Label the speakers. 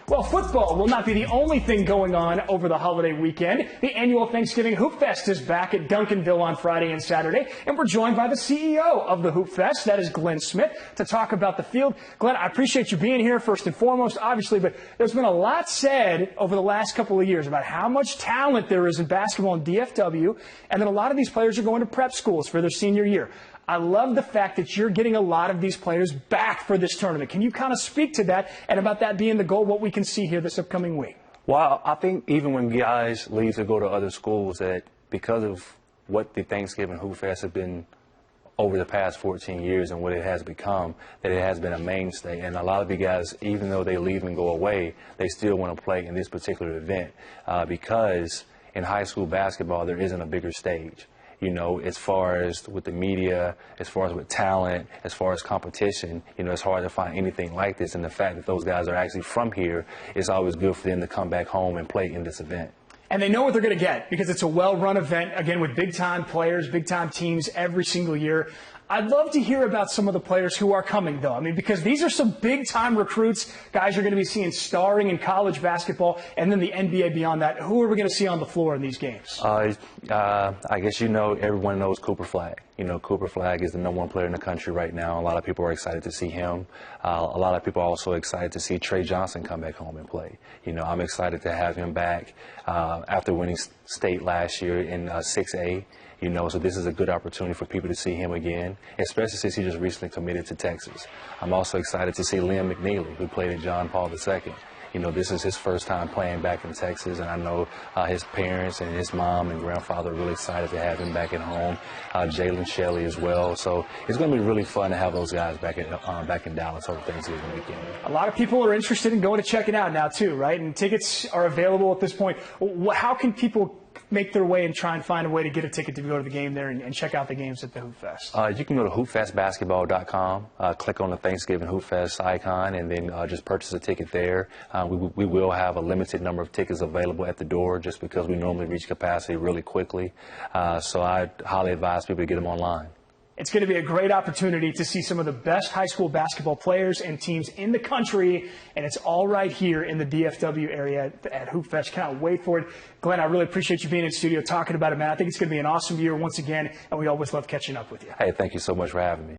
Speaker 1: Well, football will not be the only thing going on over the holiday weekend. The annual Thanksgiving Hoopfest is back at Duncanville on Friday and Saturday, and we're joined by the CEO of the Hoopfest, that is Glenn Smith, to talk about the field. Glenn, I appreciate you being here first and foremost, obviously, but there's been a lot said over the last couple of years about how much talent there is in basketball in DFW, and that a lot of these players are going to prep schools for their senior year. I love the fact that you're getting a lot of these players back for this tournament. Can you kind of speak to that and about that being the goal, what we can see here this upcoming week?
Speaker 2: Well, I think even when guys leave to go to other schools, that because of what the Thanksgiving Hoopfest has been over the past 14 years and what it has become, that it has been a mainstay. And a lot of the guys, even though they leave and go away, they still want to play in this particular event because in high school basketball, there isn't a bigger stage. You know, as far as with the media, as far as with talent, as far as competition, you know, it's hard to find anything like this. And the fact that those guys are actually from here, it's always good for them to come back home and play in this event.
Speaker 1: And they know what they're going to get because it's a well-run event, again, with big-time players, big-time teams every single year. I'd love to hear about some of the players who are coming, though. I mean, because these are some big-time recruits, guys you're going to be seeing starring in college basketball, and then the NBA beyond that. Who are we going to see on the floor in these games?
Speaker 2: I guess you know, everyone knows Cooper Flagg. You know, Cooper Flagg is the #1 player in the country right now. A lot of people are excited to see him. A lot of people are also excited to see Trey Johnson come back home and play. You know, I'm excited to have him back after winning state last year in 6A. You know, so this is a good opportunity for people to see him again, especially since he just recently committed to Texas. I'm also excited to see Liam McNeely, who played at John Paul II. You know, this is his first time playing back in Texas, and I know his parents and his mom and grandfather are really excited to have him back at home. Jalen Shelley as well. So it's going to be really fun to have those guys back in Dallas over Thanksgiving weekend.
Speaker 1: A lot of people are interested in going to check it out now, too, right? And tickets are available at this point. How can people make their way and try and find a way to get a ticket to go to the game there and check out the games at the Hoopfest?
Speaker 2: You can go to hoopfestbasketball.com, click on the Thanksgiving Hoopfest icon, and then just purchase a ticket there. We will have a limited number of tickets available at the door just because we normally reach capacity really quickly. So I highly advise people to get them online.
Speaker 1: It's going to be a great opportunity to see some of the best high school basketball players and teams in the country, and it's all right here in the DFW area at Hoopfest. Cannot wait for it. Glenn, I really appreciate you being in studio talking about it, man. I think it's going to be an awesome year once again, and we always love catching up with you.
Speaker 2: Hey, thank you so much for having me.